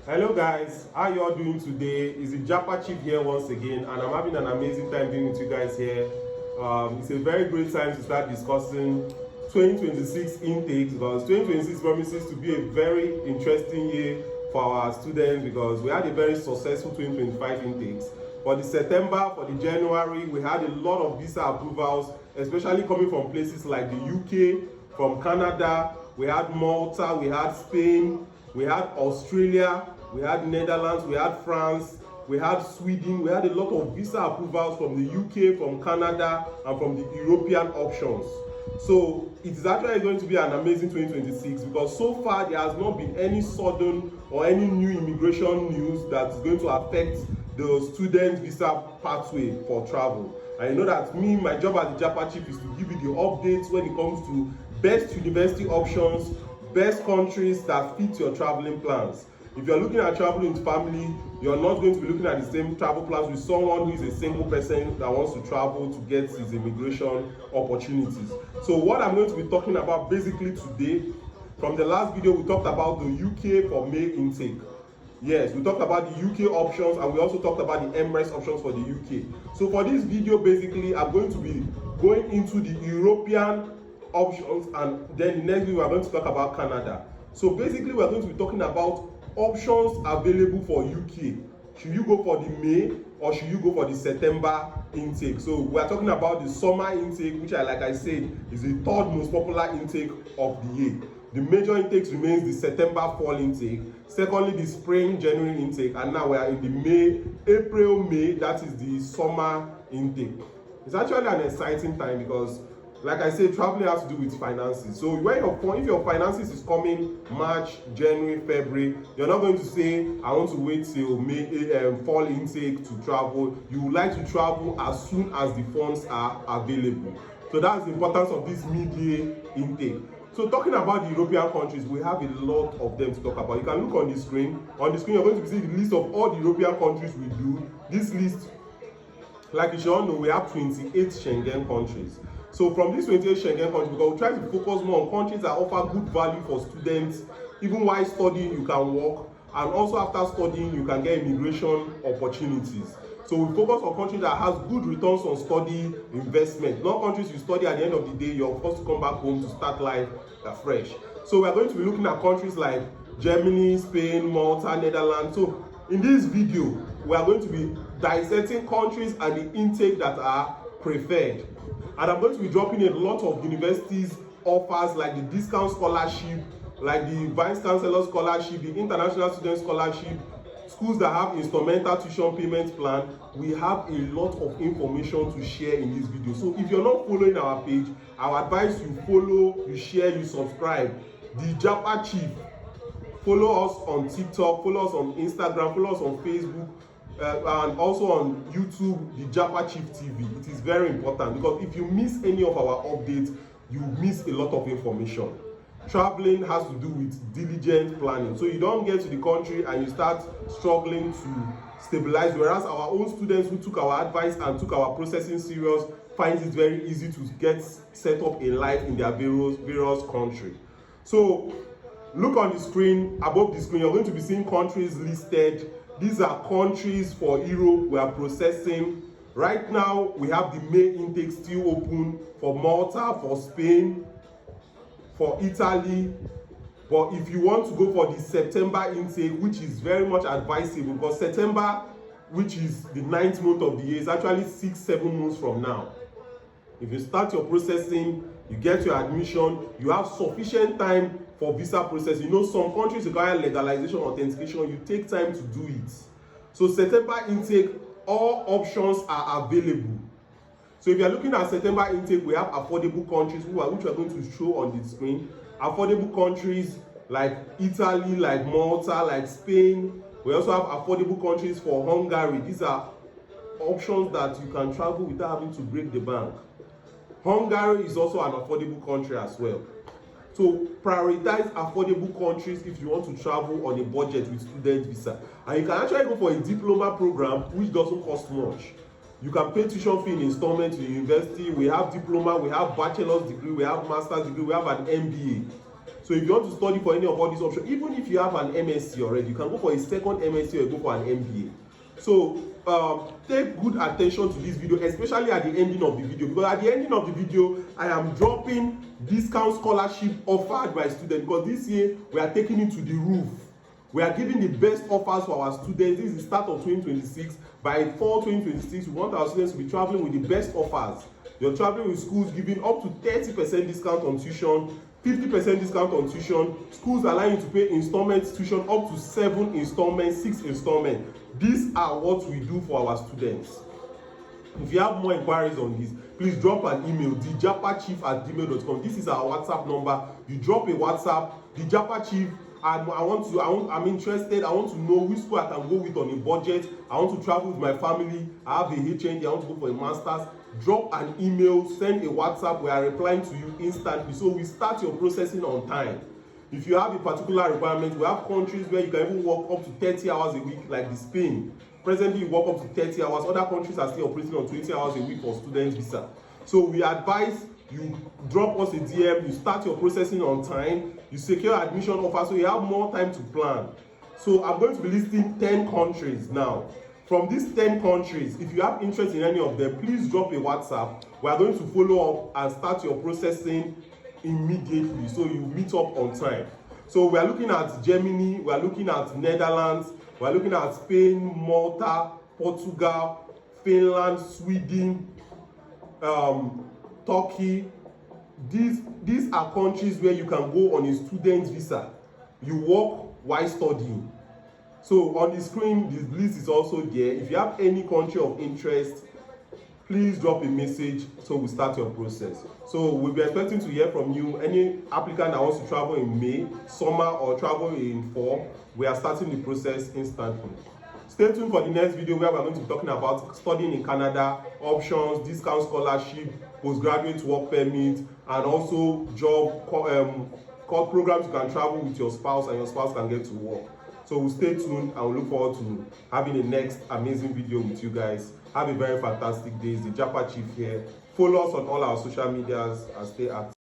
Hello guys, how you all doing today? It's TheJapaChief here once again, and I'm having an amazing time being with you guys here. It's a very great time to start discussing 2026 intakes, because 2026 promises to be a very interesting year for our students, because we had a very successful 2025 intakes. For the September, for the January, we had a lot of visa approvals, especially coming from places like the UK, from Canada. We had Malta, we had Spain, we had Australia, we had Netherlands, we had France, we had Sweden. We had a lot of visa approvals from the UK, from Canada, and from the European options. So it is actually going to be an amazing 2026, because so far there has not been any sudden or any new immigration news that is going to affect the student visa pathway for travel. And you know that my job as the TheJapaChief is to give you the updates when it comes to best university options, best countries that fit your traveling plans. If you're looking at traveling with family, you're not going to be looking at the same travel plans with someone who is a single person that wants to travel to get his immigration opportunities. So what I'm going to be talking about basically today, from the last video we talked about the UK for May intake. Yes, we talked about the UK options, and we also talked about the MRes options for the UK. So for this video, basically I'm going to be going into the European options, and then the next video we are going to talk about Canada. So basically we are going to be talking about options available for UK. Should you go for the May or should you go for the September intake? So we are talking about the summer intake, which like I said is the third most popular intake of the year. The major intakes remains the September fall intake, secondly the spring January intake, and now we are in the April-May, that is the summer intake. It's actually an exciting time because, like I said, traveling has to do with finances. So if your finances is coming March, January, February, you're not going to say, I want to wait till May fall intake to travel. You would like to travel as soon as the funds are available. So that's the importance of this mid-year intake. So talking about the European countries, we have a lot of them to talk about. You can look on the screen. On the screen, you're going to see the list of all the European countries we do. This list, like you should all know, we have 28 Schengen countries. So from these 28 Schengen countries, because we try to focus more on countries that offer good value for students. Even while studying, you can work, and also after studying, you can get immigration opportunities. So we focus on countries that has good returns on study investment, not countries you study at the end of the day, you're forced to come back home to start life afresh. So we are going to be looking at countries like Germany, Spain, Malta, Netherlands. So in this video, we are going to be dissecting countries and the intake that are preferred. And I'm going to be dropping a lot of universities offers, like the discount scholarship, like the vice chancellor scholarship, the international student scholarship, schools that have instrumental tuition payment plan. We have a lot of information to share in this video. So if you're not following our page, I would advise you follow, you share, you subscribe. TheJapaChief. Follow us on TikTok, follow us on Instagram, follow us on Facebook, and also on YouTube, TheJapaChief TV. It is very important, because if you miss any of our updates, you miss a lot of information. Traveling has to do with diligent planning. So you don't get to the country and you start struggling to stabilize, whereas our own students who took our advice and took our processing serious find it very easy to get set up in life in their various country. So look on the screen, above the screen, you're going to be seeing countries listed. These are countries for Europe we are processing. Right now, we have the May intake still open for Malta, for Spain, for Italy. But if you want to go for the September intake, which is very much advisable, because September, which is the 9th month of the year, is actually 6-7 months from now. If you start your processing, you get your admission, you have sufficient time for visa processing. You know, some countries require legalization, authentication. You take time to do it. So September intake, all options are available. So if you are looking at September intake, we have affordable countries which we are going to show on the screen. Affordable countries like Italy, like Malta, like Spain. We also have affordable countries for Hungary. These are options that you can travel without having to break the bank. Hungary is also an affordable country as well. So prioritize affordable countries if you want to travel on a budget with student visa. And you can actually go for a diploma program which doesn't cost much. You can pay tuition fee in installment to university. We have diploma, we have bachelor's degree, we have master's degree, we have an MBA. So So if you want to study for any of all these options, even if you have an MSc already, you can go for a second MSc or go for an MBA. So take good attention to this video, especially at the ending of the video, because at the ending of the video I am dropping discount scholarship offered by students, because this year we are taking it to the roof. We are giving the best offers for our students. This is the start of 2026. By fall 2026, we want our students to be traveling with the best offers. You're traveling with schools giving up to 30% discount on tuition, 50% discount on tuition. Schools allowing you to pay installment tuition up to 7 installments, 6 installments. These are what we do for our students. If you have more inquiries on this, please drop an email, TheJapaChief@gmail.com. This is our WhatsApp number. You drop a WhatsApp, TheJapaChief. I'm interested. I want to know which school I can go with on a budget. I want to travel with my family. I have a HND. I want to go for a master's. Drop an email, send a WhatsApp. We are replying to you instantly. So we start your processing on time. If you have a particular requirement, we have countries where you can even work up to 30 hours a week, like the Spain. Presently, you work up to 30 hours. Other countries are still operating on 20 hours a week for student visa. So we advise you drop us a DM, you start your processing on time, you secure admission offer, so you have more time to plan. So I'm going to be listing 10 countries now. From these 10 countries, if you have interest in any of them, please drop a WhatsApp. We are going to follow up and start your processing immediately, so you meet up on time. So we are looking at Germany, we are looking at Netherlands, we are looking at Spain, Malta, Portugal, Finland, Sweden, Turkey. These are countries where you can go on a student visa. You work while studying. So on the screen, this list is also there. If you have any country of interest, please drop a message so we start your process. So we'll be expecting to hear from you. Any applicant that wants to travel in May, summer, or travel in fall, we are starting the process instantly. Stay tuned for the next video where we're going to be talking about studying in Canada, options, discount scholarship, postgraduate work permit, and also job programs you can travel with your spouse and your spouse can get to work. So we'll stay tuned and we'll look forward to having the next amazing video with you guys. Have a very fantastic day. It's the Japa Chief here. Follow us on all our social medias and stay active.